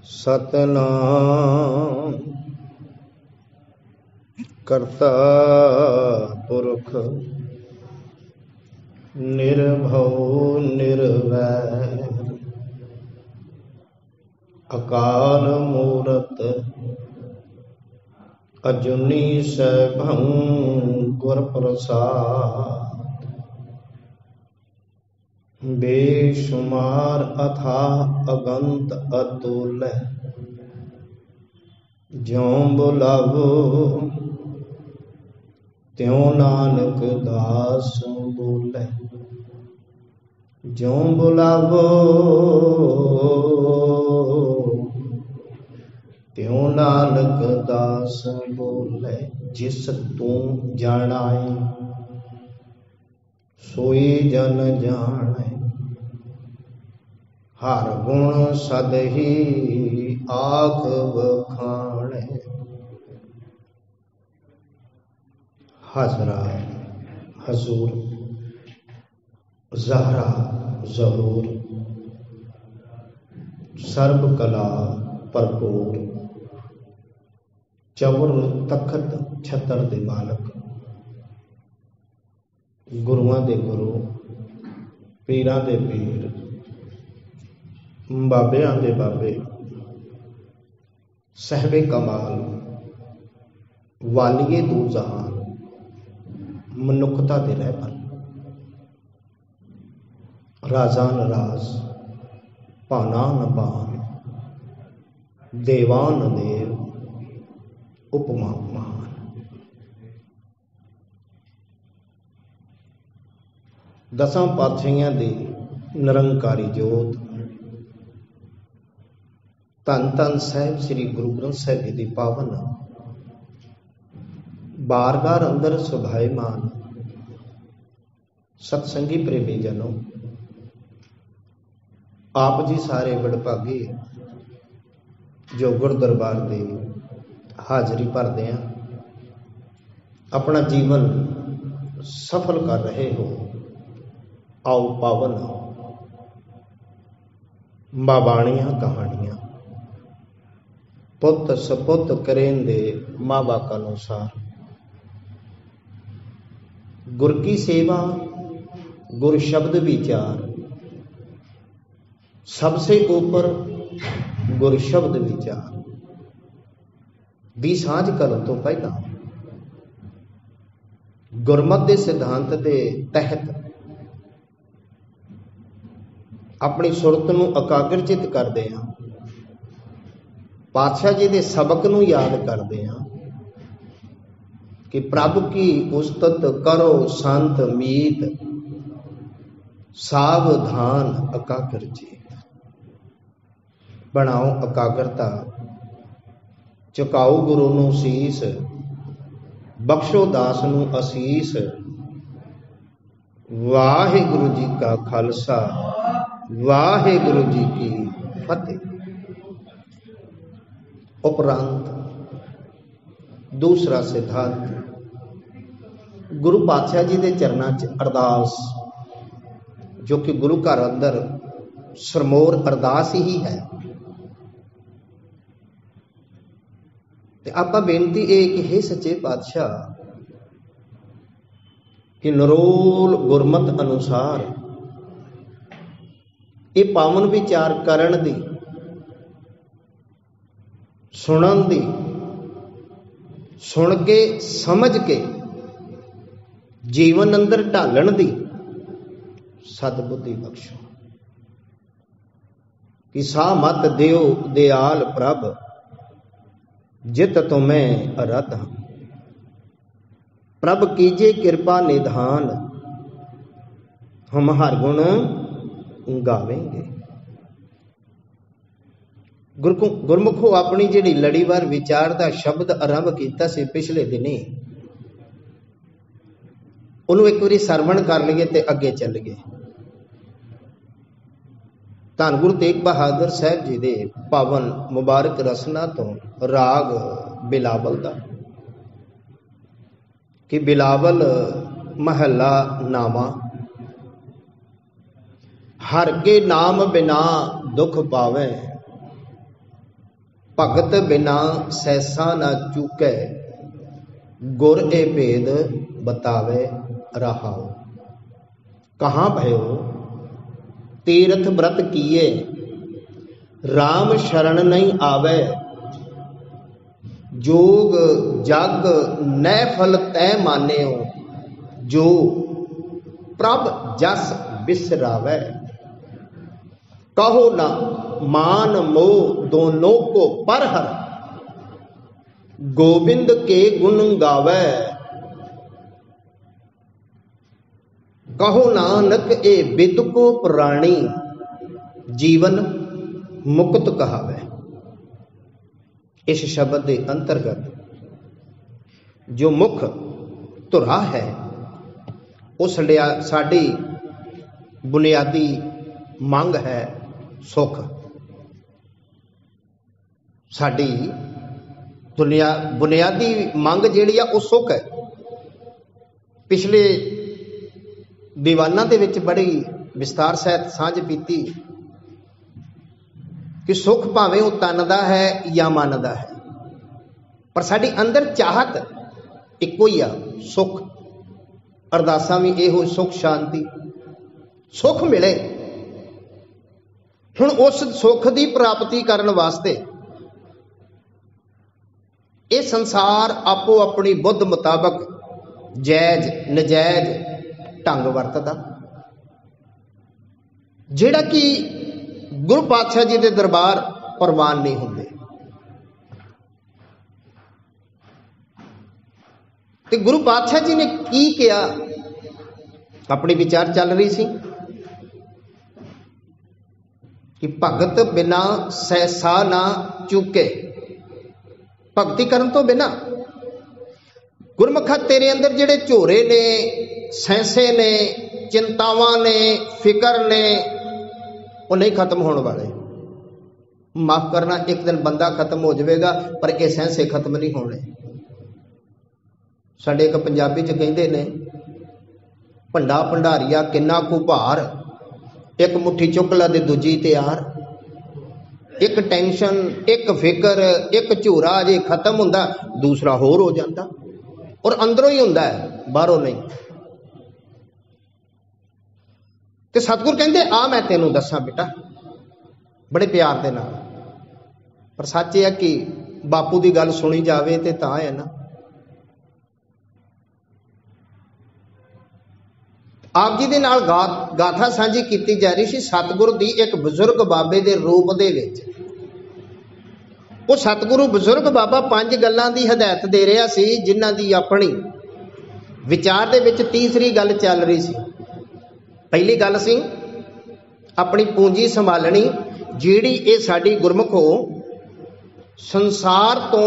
सतनाम करता पुरख निर्भव निर्वैर अकाल मूरत अजुनी सैभं गुर प्रसाद बेशुमार अथाह अगंत अतुल ज्यों बुलावो त्यों नानक दास बोले। ज्यों बुलावो त्यों नानक दास बोले। जिस तू जानाए सोई जन जाने हर गुण सदही आख बखाने। हजरा हजूर जहरा जहूर सर्ब कला भरपूर चवर तखत छतर दे मालक गुरुआं दे गुरु पीरां दे पीर बाबियां दे बाबे सहबे कमाल वालिए दू जहान मनुखता दे रहबर राजान राज भानान भान देवान देव उपमा महान। दसां पातशाहियां दी निरंकारी जोत धन धन साहिब श्री गुरु ग्रंथ साहिब जी दी पावन बारगाह अंदर सुभाईमान सतसंगी प्रेमी जनों, आप जी सारे वडभागे जो गुर दरबार दे हाजरी भरदे हैं, अपना जीवन सफल कर रहे हो। आओ पावन बाबाणियां कहानियां पुत सपुत करेंदे माँ बाप अनुसार। गुर की सेवा गुर शब्द विचार सबसे ऊपर गुर शब्द विचार भी सांझ करन तो पहला गुरमत के सिद्धांत के तहत अपनी सुरत नूं एकाग्रचित करदे हां, पातशाह जी के सबक नूं याद करदे हां कि प्रभु की उस्तत करो संत मीत सावधान एकाग्रचित। बनाओ एकाग्रता, चुकाओ गुरु नूं सीस, बख्शो दास नूं असीस। वाहिगुरु जी का खालसा वाहिगुरु जी की फतेह। उपरांत दूसरा सिद्धांत गुरु पातशाह जी के चरणों च अरदास, जो कि गुरु घर अंदर सरमोर अरदास ही है। आपां बेनती है कि हे सच्चे पातशाह कि नरोल गुरमत अनुसार ये पावन विचार करन दी, सुनन दी, सुन के समझ के जीवन अंदर ढालण दी सदबुद्धि बख्शो। कि सा मत देओ दयाल प्रभ जित तुम्हें अरथ। प्रभ कीजे कृपा निधान हम हर गुण गावेंगे। गुरमुखो अपनी जिहड़ी लड़ीवार विचार का शब्द आरंभ किया से पिछले दिनी, उन्होंने एक बारी सरवण कर लिए तो अगे चल गए। धन गुरु तेग बहादुर साहब जी दे पावन मुबारक रसना तो राग बिलावल दा कि बिलावल महला नामा हर के नाम बिना दुख पावे भगत बिना सैसा न चूकै, गुर ए भेद बतावे रहाओ। कहाँ भयो तीर्थ व्रत किए, राम शरण नहीं आवे, जोग जग नैफल तय मान्यो, जो प्रभ जस बिसरावे। कहो ना मान मोह दोनों को पर हर, गोविंद के गुण गावे। कहो नानक ए बिद को प्राणी, जीवन मुक्त कहावे। इस शब्द के अंतर्गत जो मुख धुरा है उस साडी बुनियादी मंग है सुख। साडी बुनियादी मंग जिहड़ी आ वो सुख है। पिछले दीवाना दे विच बड़ी विस्तार सहित सांझ पीती कि सुख भावें वो तन दा है या मन दा है, पर साडी अंदर चाहत इक्को ही आ, सुख। अरदासां भी इहो, सुख शांति, सुख मिले। हुण उस सुख की प्राप्ति करने वास्ते ये संसार आपो अपनी बुद्ध मुताबक जायज नजायज ढंग वरतदा, जिहड़ा कि गुरु पातशाह जी के दरबार प्रवान नहीं होंगे। ते गुरु पातशाह जी ने की किया, अपनी विचार चल रही सी कि भगत बिना सहसा ना चूके। भगती करन तो बिना गुरमुखा तेरे अंदर जिहड़े झोरे ने, सैंसे ने, चिंतावां ने, फिकर ने, वो नहीं खत्म होने वाले। माफ करना, एक दिन बंदा खत्म हो जाएगा पर ये सैंसे खत्म नहीं होने। साडे एक पंजाबी च कहंदे ने, भंडा भंडारिया किन्ना कु भार, एक मुट्ठी चुक ला ते दूजी तैयार। एक टेंशन, एक फिकर, एक झूरा जे खत्म हुंदा, दूसरा होर हो जाता, और अंदरों ही हुंदा है, बाहरों नहीं। ते सतगुर कहंदे आ मैं तेनों दसां बेटा, बड़े प्यार दे नाल। पर सच है कि बापू की गल सुनी जावे ते तां है ना। आप जी दे नाल गाथा सांझी कीती जा रही सी सतगुर दी एक बजुर्ग बाबे दे रूप दे विच। वो सतगुरु बजुर्ग बाबा 5 गल्लां दी हदायत दे रहा सी, जिन्हां दी अपनी विचार दे विच तीसरी गल चल रही सी। पहली गल सी अपनी पूंजी संभालनी, जिहड़ी ये साडी गुरमुखो संसार तो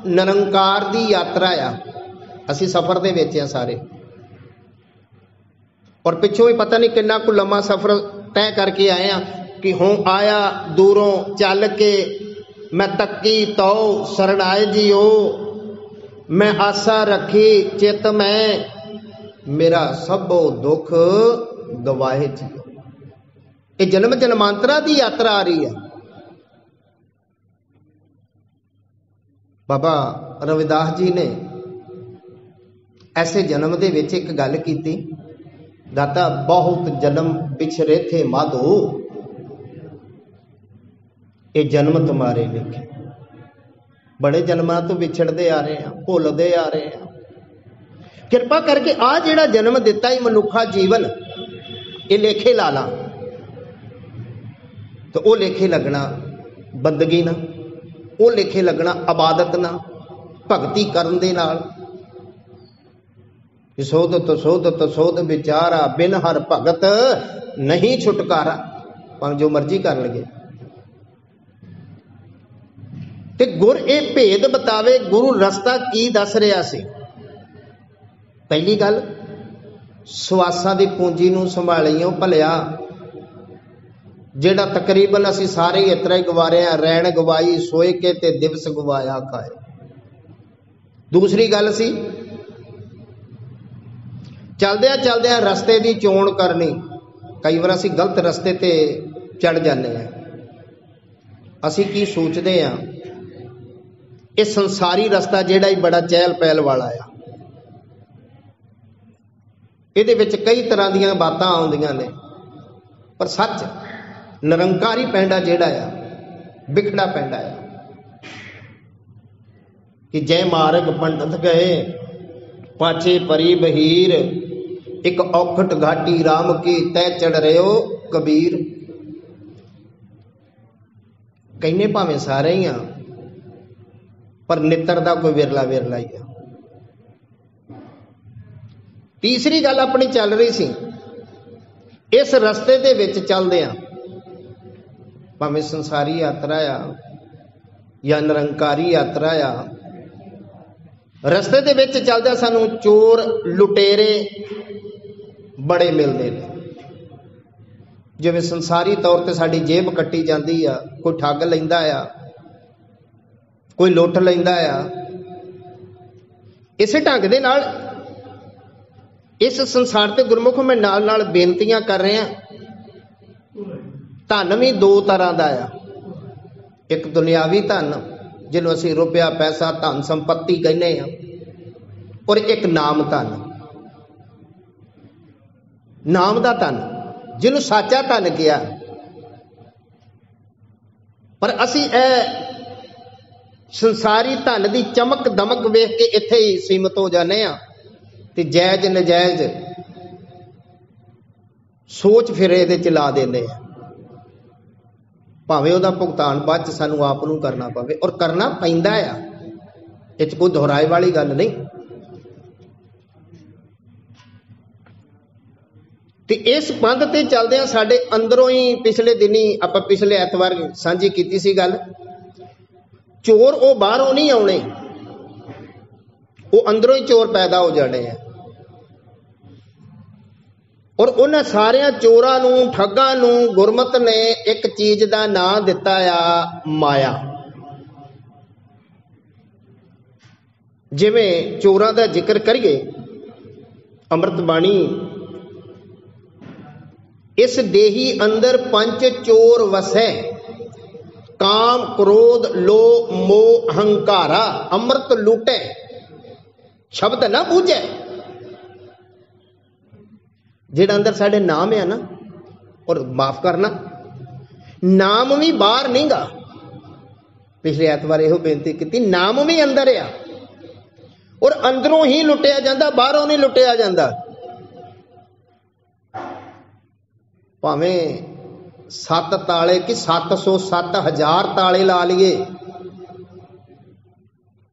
निरंकार दी यात्रा आ। असी सफर दे विच आ सारे, और पिछों ही पता नहीं कितना को लम्मा सफर तय करके आए हैं कि हूँ आया दूरों चल के, मैं तक्की तो सरणाए जियो, मैं आशा रखी चित में, मेरा सबो दुख गवाए जियो। ये जन्म जन्मांतरा की यात्रा आ रही है। बाबा रविदास जी ने ऐसे जन्म दे विच एक गल कीती, दाता बहुत जन्म बिछरे थे माधो, ये जन्म तुम्हारे लिखे। बड़े जन्मां तो विछड़ते आ रहे हैं, भुलते आ रहे हैं। कृपा करके आ जिहड़ा जन्म दिता ही मनुखा जीवन, ये लेखे ला ला, तो वो लेखे लगना बंदगी ना, वो लेखे लगना इबादत ना, भगती करन दे नाल। सोध तो सोध तो सोध विचारा, बिन हर भगत नहीं छुटकारा। भावें जो मर्जी कर लगे। ते गुर ये भेद बतावे, गुरु रस्ता की दस रहा सी। पहली गल, सवासां दी पूंजी नूं संभालियो भलिया, जेड़ा तकरीबन असी सारे इतरा ही गवा रहे हैं, रैन गवाई सोए के ते दिवस गवाया खाए। दूसरी गल सी चलद्या चलद्या रस्ते की चोण करनी। कई बार असी गलत रस्ते ते चढ़ जाने हैं। असी की सोचते हैं ये संसारी रस्ता जिहड़ा ही बड़ा चहल पहल वाला आ। इहदे विच कई तरह दीयां बातां आउंदियां ने, पर सच निरंकारी पैंडा जिहड़ा आ बिखड़ा पैंडा आ कि जय मार्ग पंडित गए पाछे परी बहीर, एक औखट घाटी राम की तय चढ़ रहे हो कबीर। कहने भावें सारे ही आ, पर नित्र दा कोई विरला विरला ही आ। तीसरी गल अपनी चल रही सी, इस रस्ते दे विच चलदे आ, भावें संसारी यात्रा आ या निरंकारी यात्रा आ, रस्ते दे विच चलदे सानू चोर लुटेरे बड़े मिलते हैं। जिवें संसारी तौर पर साडी जेब कट्टी जाती आ, कोई ठग लैंदा आ, कोई लुट लैंदा आ, इस ढंग दे नाल इस संसार ते गुरमुख मैं नाल नाल बेनतियां कर रहा। धन भी दो तरह का आ, एक दुनियावी धन जिन्हों असीं रुपया पैसा धन संपत्ति कहने हैं, और एक नाम धन, नाम दा धन जिन्हों साचा धन किया। पर असी संसारी धन की चमक दमक वेख के इत्थे ही सीमित हो जाने आ ते जायज नजायज सोच फिर इहदे च ला देने आ, भावें उहदा भुगतान बाद च सानू आप नूं करना पवे, और करना पैंदा आ, इह च कोई दोहराए वाली गल नहीं। ते इस पंध ते चलदे साडे अंदरों ही पिछले दिनी आपां पिछले ऐतवार सांझी कीती सी गल, चोर वो बाहरों नहीं आने, वो अंदरों ही चोर पैदा हो जाने हैं। और उन्हें सारिया चोरां नूं ठगां नूं गुरमत ने एक चीज का नाम दिता आ माया। जिवें चोरां दा जिक्र करिए अमृत बाणी, इस देही अंदर पंच चोर वसै, काम क्रोध लोभ मोह अहंकारा, अमृत लूटे शब्द ना बूझे। जेड़ा अंदर साढ़े नाम है ना, और माफ करना नाम भी बाहर नहीं गा, पिछले ऐतवार यहो बेनती की, नाम भी अंदर आ, और अंदरों ही लुटिया जाता, बाहरों नहीं लुटिया जाता। भावें 7 ताले कि 707,000 ताले ला लिए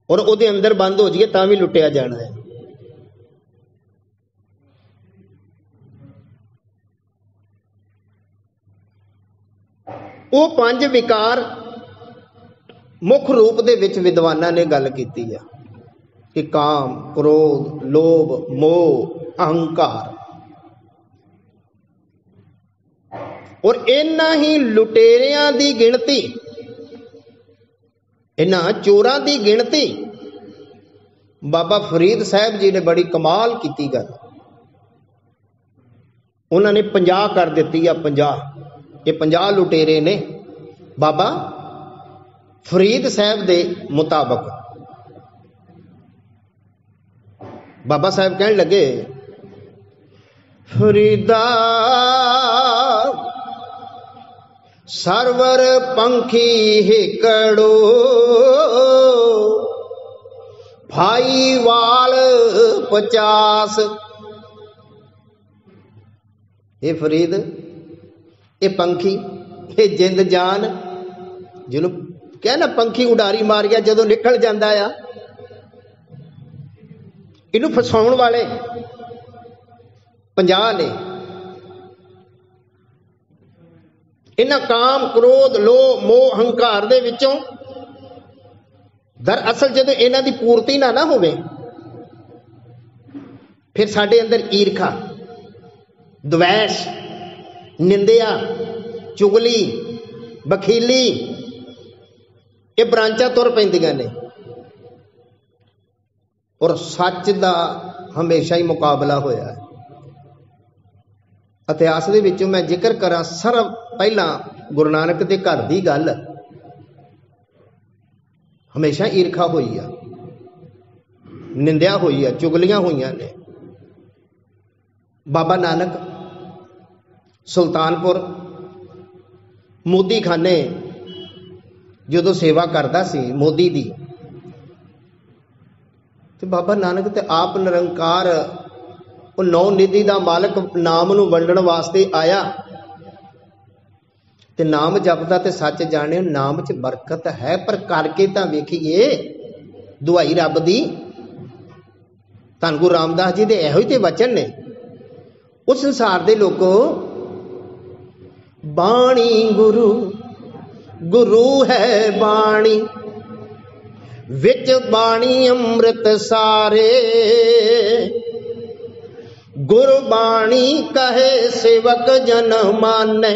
और उहदे अंदर बंद हो जाइए तां भी लुटिया जाना है। वो 5 विकार मुख रूप दे विच विद्वानां ने गल कीती है कि काम क्रोध लोभ मोह अहंकार, और इन्हां ही लुटेरियां दी गिणती, इन्हां चोरां दी गिणती बाबा फरीद साहब जी ने बड़ी कमाल की गल, उन्होंने 50 कर दी आ। 50 ये 50 लुटेरे ने बाबा फरीद साहब दे मुताबक। बाबा साहब कहने लगे, फरीदा सरवर पंखी हिकड़ो, भाई वाल 50। ये फरीद, ये पंखी, ये जिंद जान, जिन्हों क्या ना पंखी उडारी मार गया जदों निकल जाता आ, इनू फसाउण वाले 50 ने। इन्हां काम क्रोध लोभ मोह अहंकार दे विचों दरअसल जदों इन्हां दी पूर्ति ना होवे, फिर साडे अंदर ईर्खा द्वेष निंदिया चुगली बखीली ये ब्रांचा तुर पैंदियां ने, और सच दा हमेशा ही मुकाबला होया है। इतिहास दे विचों मैं जिक्र करा सर्व पहला गुरु नानक दे घर दी गल। हमेशा ईर्खा हुई है, निंदिया हुई है, चुगलियां हुई ने। बाबा नानक सुल्तानपुर मोदी खाने जो सेवा करता सी मोदी दी, तो बाबा नानक तो आप निरंकार वो नौ निधि का मालक नाम नूं वंडण वास्ते आया, ते नाम जपदा ते सच जाने नाम च बरकत है, पर करके तां वेखीए दुआई रब दी। धन गुरु रामदास जी दे इहो ही ते वचन ने, उस संसार दे लोगों बाणी गुरु गुरु है बाणी, विच बाणी अमृत सारे, गुरबाणी कहे सेवक जन माने,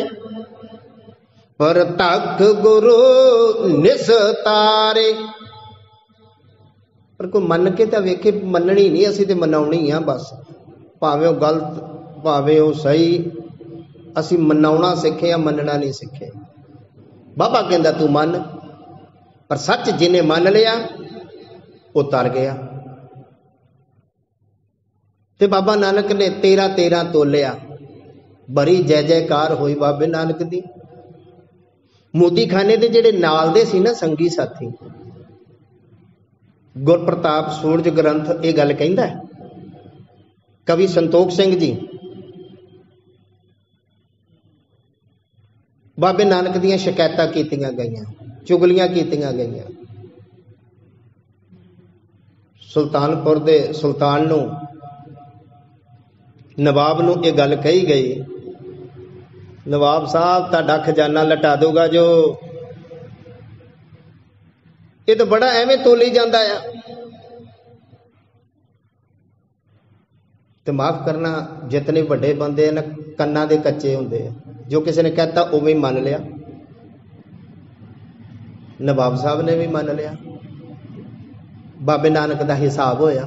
पर तक गुरु निस्तारे। पर कोई मन के तो वेखे, मननी नहीं, असी तो मनाउणी आ बस, भावें वो गलत भावें वो सही, असी मनाउणा सीखे आ, मनना नहीं सीखे। बाबा कहंदा तू मन, पर सच जिन्हें मान लिया वो तर गया। ते बाबा नानक ने 13-13 तोलिया, बड़ी जय जयकार हुई बाबे नानक दी। मोदी खाने दे जेड़े नाल दे सी ना संगी साथी, गुरप्रताप सूरज ग्रंथ ये गल कहंदा है, कवि संतोख सिंह जी बाबे नानक दियां शिकायतां कीतियां गईयां, चुगलियां कीतियां गईयां। सुल्तानपुर दे सुल्तान नूं, नवाब नूं ये गल कही गई, नवाब साहब तुहाडा खजाना लटा दूगा जो, ये तो बड़ा एवें तोली जाता है। तो माफ करना, जितने बड़े बंदे ना कन्ना दे कच्चे होंदे, जो किसी ने कहता उवें मान लिया। नवाब साहब ने भी मान लिया, बाबे नानक का हिसाब होया,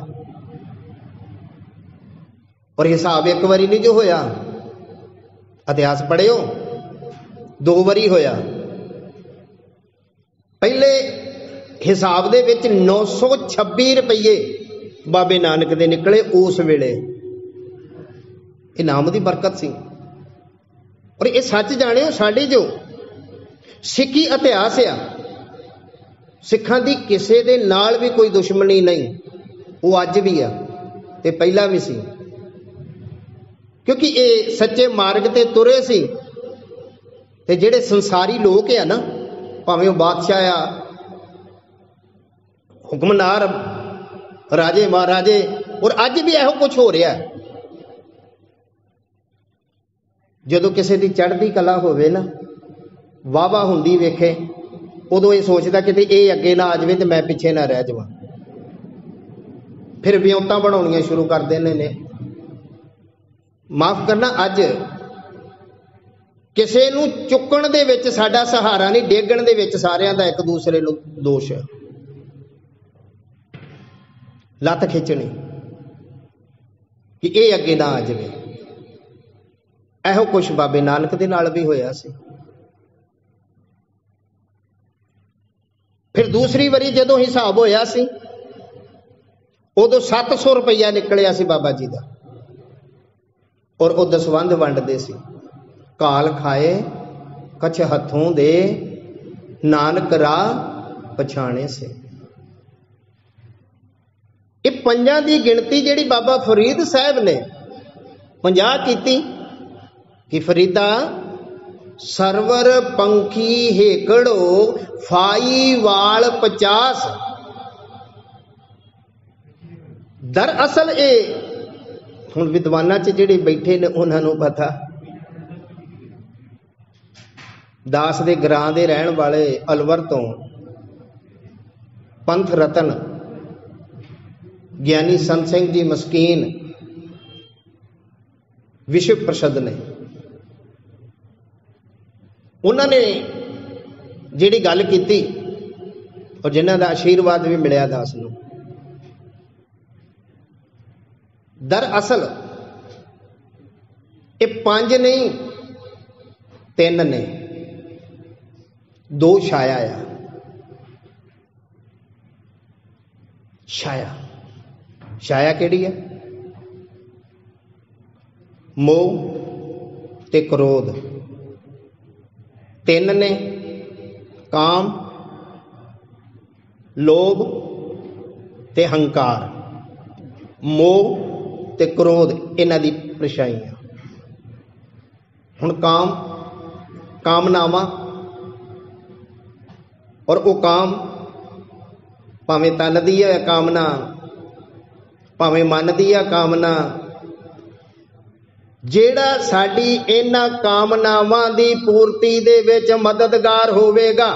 और हिसाब एक बारी नहीं जो होया, इतिहास पढ़ियो 2 बारी होया। पहले हिसाब दे विच 926 रुपये बाबे नानक दे निकले उस वेले, इनाम की बरकत सी। और ये सच जाने साडे जो सिक्खी इतिहास आ, सिखां दी किसे दे नाल भी कोई दुश्मनी नहीं, वो अज भी आ ते पहला भी सी, क्योंकि ये सच्चे मार्ग ते तुरे सी। ते जेड़े संसारी लोग आ ना, भावें बादशाह आ, हुक्मनार, राजे महाराजे, और अज भी यहो कुछ हो रहा है। जदों किसी की चढ़ती कला होवे ना, वाहवा हुंदी वेखे, उदों ये सोचता कि ये अगे ना आ जाए तो मैं पिछे ना रह जावां, फिर विਉਂਤਾਂ बनाउणियां शुरू कर देने ने। माफ करना, अज किसी नूं चुकण दे विच साडा सहारा नहीं, डेगण दे विच सारियां दा एक दूसरे नूं दोष है, लत खिंचनी कि ये अगे ना आ जाए। ਇਹੋ कुछ बाबे नानक दे नाल भी होया सी। फिर दूसरी बारी जदों हिसाब होया सी, उदों 700 रुपया निकलिया सी बाबा जी का, और वो दसवंध वंडदे सी। काल खाए कछ हथों दे, नानक राह पछाणे से। ये 5 की गिनती जिहड़ी बाबा फरीद साहब ने 50 कीती कि फरीदा सरवर पंखी हेकड़ो फाई वाल 50। दरअसल ये हुण विद्वानां च जिहड़े बैठे ने उन्होंने पता, दास दे ग्रां दे रहण वाले अलवर तो पंथ रतन ज्ञानी संत सिंह जी मस्कीन विश्व प्रसिद्ध ने, उन्होंने जिहड़ी गल कीती और जिन्हां दा आशीर्वाद भी मिलिया दास नूं। दरअसल ये 5 नहीं 3 ने, 2 छाया आ। छाया। छाया किहड़ी है? मोह ते क्रोध तीन ने, काम, लोभ ते हंकार। मोह ते क्रोध इन्हां दी परछाई है। हुण काम, कामनावां, और वो काम भावें तन दी है कामना, भावें मन दी है कामना, जेड़ा साडी इन्हां कामनावां दी पूर्ति दे विच मददगार होवेगा।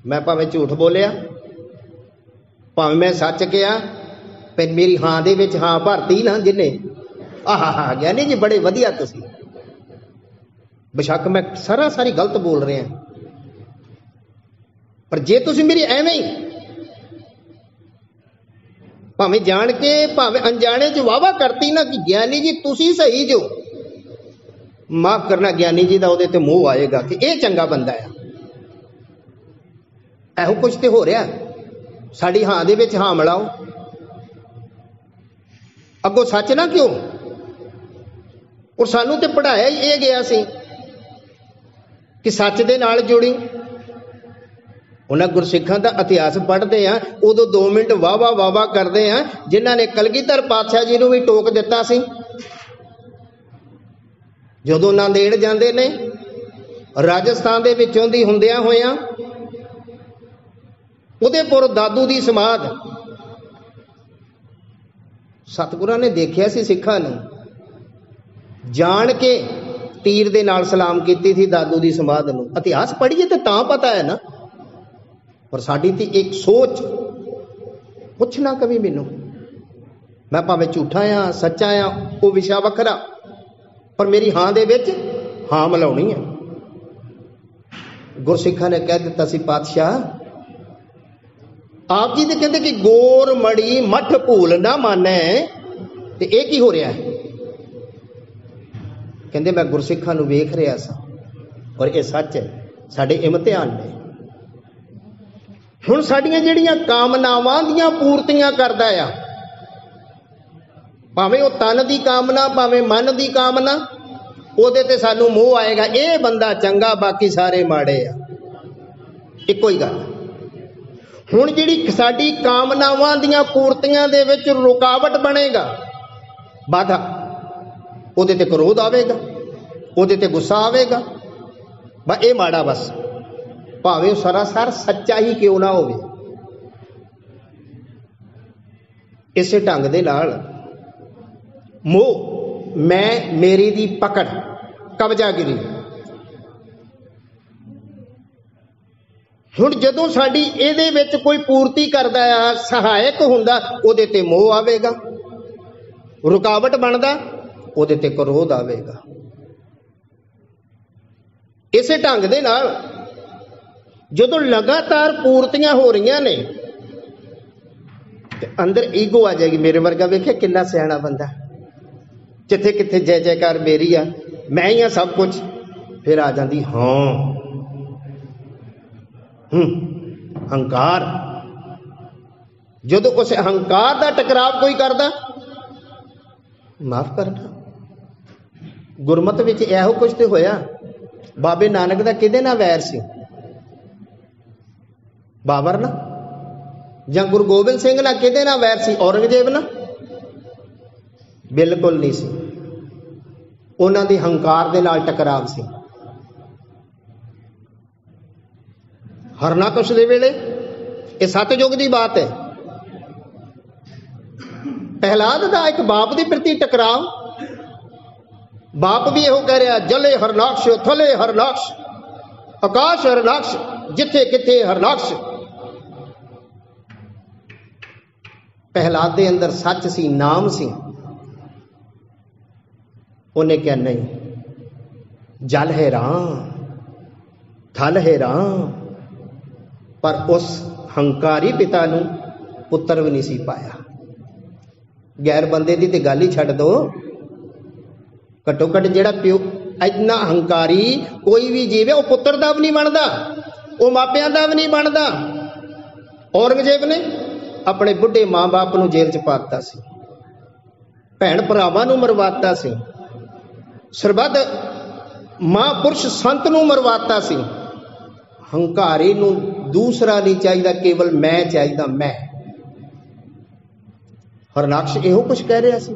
मैं भावें झूठ बोलिया, भावें मैं सच कहा, पर मेरी हां दे विच हां भरती ना जिन्ने, आहा ज्ञानी जी बड़े वधिया तुसीं, बेशक मैं सारी गलत बोल रहा, पर जे तुसीं मेरी एवें ही भावें जान के भावें अनजाने च वाहवा करती ना कि ज्ञानी जी तुसीं सही जो, माफ करना ज्ञानी जी का उहदे ते मोह आएगा कि यह चंगा बंदा है। एहो कुछ तो हो रहा, साडी हां दे विच हां मिलाओ, अगों सच ना क्यों। और सानू ते पढ़ाया ही यह गया सी कि सच दे नाल जुड़ी। उन्हें गुरसिखां दा इतिहास पढ़ते हैं, उदों 2 मिनट वाह वाह करते हैं, जिन्हां ने कलगीधर पातशाह जी नूं भी टोक दिता सी। जदों नांदेड़ जांदे ने, राजस्थान दे विचों दी हुंदियां होइयां उदयपुर दादू दी समाध सतगुरां ने देखिया सी सिखां नूं, जान के तीर दे नाल सलाम कीती थी दादू दी समाध नूं। इतिहास पढ़िए तो तां पता है ना, पर साडी ती एक सोच, पुछना कभी मैनू, मैं भावें झूठा आ सच्चा आ वो विशा वखरा, पर मेरी हां दे विच हां मिलाउणी है। गुरसिखां ने कह दिता सी पातशाह, आप जी तो कहते कि गोर मड़ी मठ भूल ना माने, ते ये की हो रहा है? कहते मैं गुरसिखां नूं वेख रहा सा और ये सच है, साडे इम्तिहान ने। हुण साडियां जिहड़ियां कामनावां दियां पूर्तियां करदा आ, भावें वो तन दी कामना भावें मन दी कामना, ਉਹਦੇ ਤੇ ਸਾਨੂੰ ਮੋਹ ਆਏਗਾ, ਇਹ ਬੰਦਾ ਚੰਗਾ ਬਾਕੀ ਸਾਰੇ ਮਾੜੇ ਆ। ਇੱਕੋ ਹੀ ਗੱਲ। ਹੁਣ ਜਿਹੜੀ ਸਾਡੀ ਕਾਮਨਾਵਾਂ ਦੀਆਂ ਪੂਰਤੀਆਂ ਦੇ ਵਿੱਚ ਰੁਕਾਵਟ ਬਣੇਗਾ, ਬਾਧਾ, ਉਹਦੇ ਤੇ ਕ੍ਰੋਧ ਆਵੇਗਾ, ਉਹਦੇ ਤੇ ਗੁੱਸਾ ਆਵੇਗਾ, ਬਸ ਇਹ ਮਾੜਾ, ਬਸ ਭਾਵੇਂ ਉਹ ਸਰਾਸਰ ਸੱਚਾ ਹੀ ਕਿਉਂ ਨਾ ਹੋਵੇ। ਇਸੇ ਢੰਗ ਦੇ ਨਾਲ ਮੋਹ, ਮੈਂ ਮੇਰੀ ਦੀ ਪਕੜ, ਕਬਜ਼ਾਗਿਰੀ। ਹੁਣ ਜਦੋਂ ਸਾਡੀ ਇਹਦੇ ਵਿੱਚ ਕੋਈ ਪੂਰਤੀ ਕਰਦਾ ਆ, ਸਹਾਇਕ ਹੁੰਦਾ, ਉਹਦੇ ਤੇ ਮੋਹ ਆਵੇਗਾ, ਰੁਕਾਵਟ ਬਣਦਾ, ਉਹਦੇ ਤੇ ਕ੍ਰੋਧ ਆਵੇਗਾ। ਇਸੇ ਢੰਗ ਦੇ ਨਾਲ ਜਦੋਂ ਲਗਾਤਾਰ ਪੂਰਤੀਆਂ ਹੋ ਰਹੀਆਂ ਨੇ ਤੇ ਅੰਦਰ ਈਗੋ ਆ ਜਾਏਗੀ। ਮੇਰੇ ਵਰਗਾ ਵੇਖਿਆ ਕਿੰਨਾ ਸਿਆਣਾ ਬੰਦਾ, ਜਿੱਥੇ ਕਿੱਥੇ ਜੈ ਜੈਕਾਰ ਮੇਰੀ ਆ, ਮੈਂ ਹੀ ਆ ਸਭ ਕੁਝ, ਫਿਰ ਆ ਜਾਂਦੀ ਹਾਂ ਹੰਕਾਰ। ਜਦੋਂ ਉਸ ਹੰਕਾਰ ਦਾ ਟਕਰਾਵ ਕੋਈ ਕਰਦਾ, ਮਾਫ ਕਰਨਾ, ਗੁਰਮਤ ਵਿੱਚ ਇਹੋ ਕੁਝ ਤੇ ਹੋਇਆ। ਬਾਬੇ ਨਾਨਕ ਦਾ ਕਿਹਦੇ ਨਾਲ ਵੈਰ ਸੀ? ਬਾਬਰ ਨਾ? ਜਾਂ ਗੁਰੂ ਗੋਬਿੰਦ ਸਿੰਘ ਨਾਲ ਕਿਹਦੇ ਨਾਲ ਵੈਰ ਸੀ? ਔਰੰਗਜ਼ੇਬ ਨਾਲ? ਬਿਲਕੁਲ ਨਹੀਂ ਸੀ। ਉਹਨਾਂ ਦੀ ਹੰਕਾਰ ਦੇ ਨਾਲ ਟਕਰਾਵ ਸੀ। ਹਰਨਾਕਸ਼ ਦੇ ਵੇਲੇ, ਇਹ ਸਤਯੁਗ ਦੀ ਬਾਤ ਹੈ, ਪ੍ਰਹਿਲਾਦ ਦਾ ਇੱਕ ਬਾਪ ਦੇ ਪ੍ਰਤੀ ਟਕਰਾਵ। ਬਾਪ ਵੀ ਇਹੋ ਕਹਿ ਰਿਹਾ, ਜਲੇ ਹਰਨਾਕਸ਼ ਥਲੇ ਹਰਨਾਕਸ਼, ਆਕਾਸ਼ ਹਰਨਾਕਸ਼, ਜਿੱਥੇ ਕਿੱਥੇ ਹਰਨਾਕਸ਼। ਪ੍ਰਹਿਲਾਦ ਦੇ ਅੰਦਰ ਸੱਚ ਸੀ, ਨਾਮ ਸੀ। ਉਹਨੇ ਕਿਹਾ ਨਹੀਂ, ਜਲ ਹੈ ਰਾਮ, ਥਲ ਹੈ ਰਾਮ। ਪਰ ਉਸ ਹੰਕਾਰੀ ਪਿਤਾ ਨੂੰ ਪੁੱਤਰ ਵੀ ਨਹੀਂ ਸੀ ਪਾਇਆ। ਗੈਰ ਬੰਦੇ ਦੀ ਤੇ ਗੱਲ ਹੀ ਛੱਡ ਦੋ, ਘੱਟੋ ਘੱਟ ਜਿਹੜਾ ਪਿਓ ਇੰਨਾ ਹੰਕਾਰੀ ਕੋਈ ਵੀ ਜੀਵ ਹੈ, ਉਹ ਪੁੱਤਰ ਦਾ ਵੀ ਨਹੀਂ ਬਣਦਾ, ਉਹ ਮਾਪਿਆਂ ਦਾ ਵੀ ਨਹੀਂ ਬਣਦਾ। ਔਰੰਗਜ਼ੇਬ ਨੇ अपने बुढ़े माँ बाप नूं जेल च पाता सी, भैन भरावां नूं मरवाता सी, सरबत महापुरुष संत नूं मरवाता सी। हंकारी नूं दूसरा नहीं चाहिए, केवल मैं चाहिए, मैं। हरनाक्ष इहो कुछ कह रहा सी।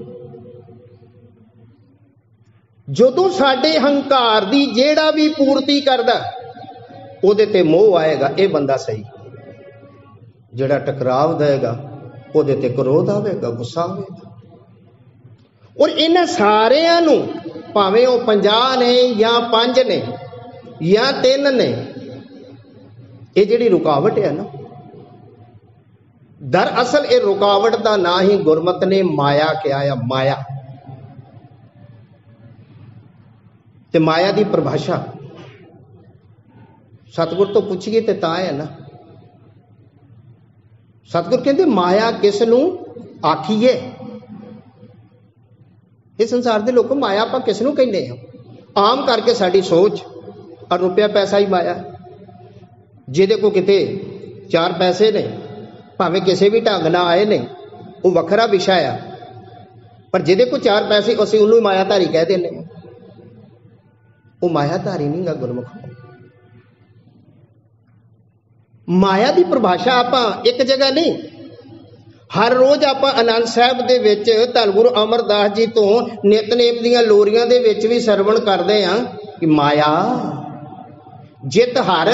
जदों साडे हंकार दी जेड़ा भी पूर्ति करदा उहदे ते मोह आएगा, ये बंदा सही। जेड़ा टकराव देगा उहदे ते क्रोध आवेगा, गुस्सा आवेगा। और इन्हां सारियां नूं भावें वो 50 ने या 5 ने या 3 ने, ये जिहड़ी रुकावट है ना, दरअसल ये रुकावट का ना ही गुरमत ने माया कहा है। माया ते माया की परिभाषा सतगुर तो पूछिए तो ता है ना। सतगुर कहते माया किस नूं आखीए। इस संसार के लोग माया आप किस नूं कहने हैं? आम करके साड़ी सोच और रुपया पैसा ही माया। जिहदे को किते 4 पैसे ने, भावें किसी भी ढंग ना आए ने, वो वखरा विषय आ, पर जिहदे को 4 पैसे असीं उन्होंने मायाधारी कह देने। वो मायाधारी नहीं गा गुरमुख। माया की परिभाषा आप एक जगह नहीं, हर रोज आप आनंद साहब दे विच धन गुरु अमरदास जी तो नितनेम दीयां लोरियां दे विच भी सरवण करते हैं कि माया जित हर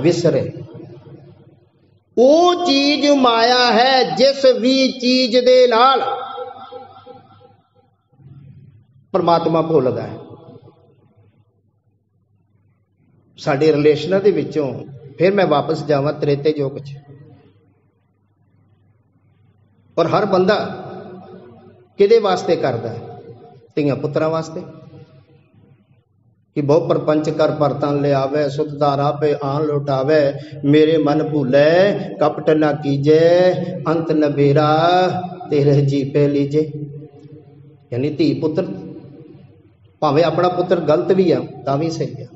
विसरे। वो चीज माया है जिस भी चीज दे नाल परमात्मा भुलदा है। साडे रिलेशनां दे विचों फिर मैं वापस जावां त्रेते युग च, और हर बंदा किहदे वास्ते करदा है? धीआं पुत्रां वास्ते कि बहु परपंच कर परतन ले आवे, सुधदारा पे आन लुटावे, मेरे मन भूले कपट न कीजे, अंत नबेरा तेरे जी पे लीजे। यानी धी पुत्र भावें अपना पुत्र गलत भी है तां भी सही है,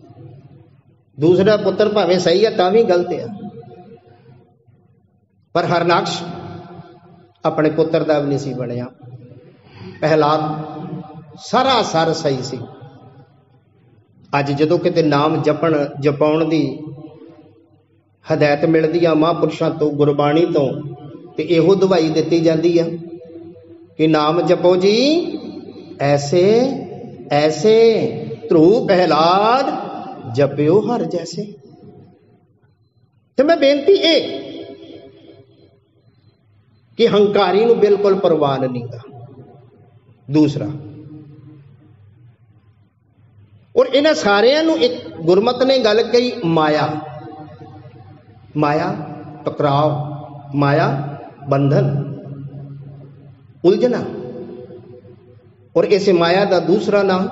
दूसरा पुत्र भावें सही है तां भी गलत है। पर हरनाक्ष अपने पुत्र का भी नहीं सी बनया। प्रहलाद सरासर सही सी। अज जदों किते नाम जपाउण दी हदायत मिलती है महापुरुषों तो, गुरबाणी तो, ते इहो दवाई दिती जाती है कि नाम जपो जी ऐसे ऐसे, ध्रुव प्रहलाद जपियो हर जैसे। तो मैं बेनती ये कि हंकारी नूं बिल्कुल परवान नहीं गा। दूसरा, और इन्हां सारियां नूं एक गुरमत ने गल कही माया। माया टकराव, माया बंधन, उलझना। और इस माया का दूसरा नाम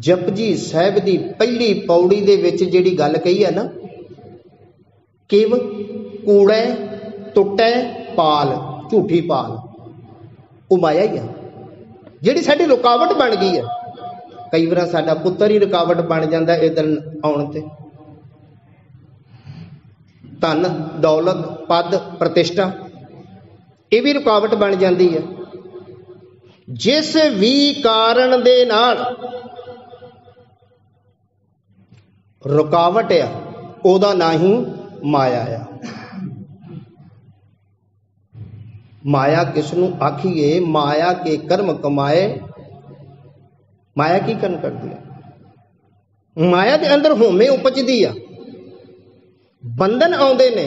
जपजी साहिब की पहली पौड़ी दे विच जिहड़ी गल कही है ना, किव कूड़े टुटे पाल, झूठी पाल, वो माया ही है जिहड़ी साडी रुकावट बन गई है। कई बार साडा पुत्र ही रुकावट बन जाता इधर आउण ते। धन दौलत पद प्रतिष्ठा ये भी रुकावट बन जाती है। जिस भी कारण दे नाल रुकावट है ओदा ना ही माया है। माया किसनू आखिए? माया के कर्म कमाए। माया की कर्म करती है? माया के अंदर होमे उपजदी आ, बंधन आउंदे ने,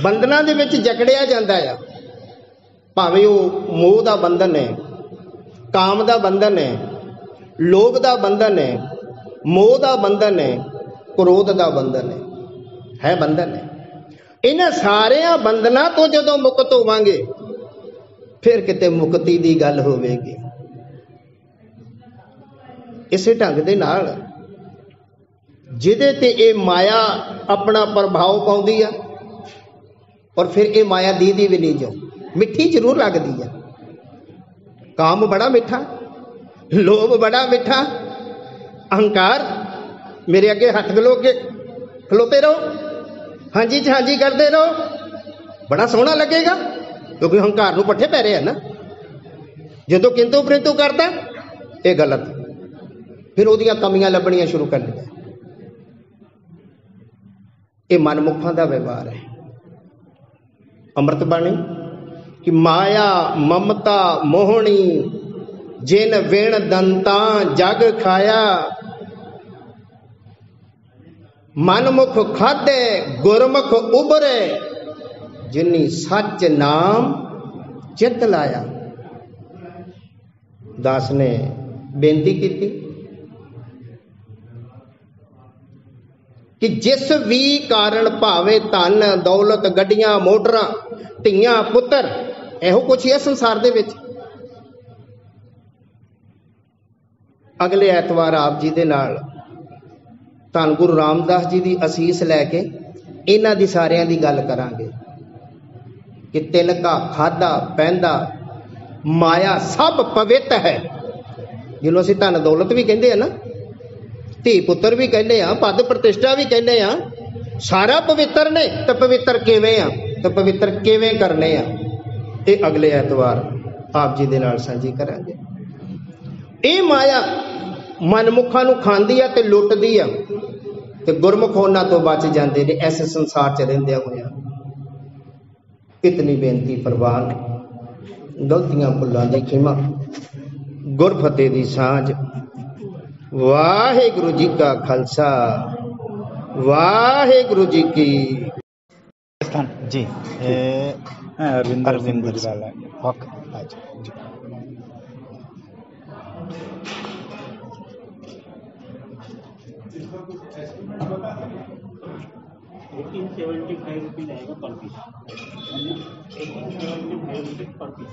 बंधना दे विच जकड़िया जांदा है। भावें वो मोह का बंधन है, काम का बंधन है, लोभ का बंधन है, मोह का बंधन है, क्रोध का बंधन है बंधन है। इन्हां सारिया बंधना तो जदों मुक्त होवांगे फिर किते मुक्ति की गल होवेगी। इसे ढंग दे नाल जिहदे ते ये माया अपना प्रभाव पाउंदी है, और फिर ये माया दीदी भी नहीं, जो मिठी जरूर लगती है। काम बड़ा मिठा, लोभ बड़ा मिठा, अहंकार मेरे अगे हथ खलो के खलोते रहो, हाँ जी करते रहो, बड़ा सोहना लगेगा, क्योंकि हंकार नूं पट्ठे पै रहे हैं ना। जो किंतु परंतु करता ये गलत, फिर उहदियां कमियां लभणियां शुरू कर लिया। ये मनमुखां दा व्यवहार है। अमृत बाणी कि माया ममता मोहनी जिन वेण दंता जग खाया, मनमुख खादे गुरमुख उबरे जिन्नी सच नाम चित लाया। दास ने बेनती की कि जिस भी कारण भावे धन दौलत गड्डियां मोटरां धियां पुत्र इहो कुछ ही है संसार दे विच। अगले ऐतवार आप जी दे नाल धन गुरु रामदास जी की असीस लैके इन्हां दी सारियां दी गल करांगे कि तिनका खादा पहनदा माया सब पवित्र है, जिन्हों असीं धन दौलत भी कहते हैं ना, धी पुत्र भी कहने आ, पद प्रतिष्ठा भी कहने आ, सारा पवित्र ने। तो पवित्र किवें आ, तो पवित्र किवें करने आ, ये अगले ऐतवार आप जी दे नाल साझी करांगे। ये माया मनमुखां नूं खांदी आ ते लुटदी आ, ते गुरमुख उन्हां तो बच जांदे ने ऐसे संसार च रहिंदियां होइयां। इतनी बेनती प्रवान, गलतियां भुलां दी खिमा, गुरफतेह दी सांझ। वाहिगुरु जी का खालसा, वाहिगुरु जी की जी। अरविंदर ओके जी। ₹1875 आएगा पर पीस, ₹1875 पर पीस।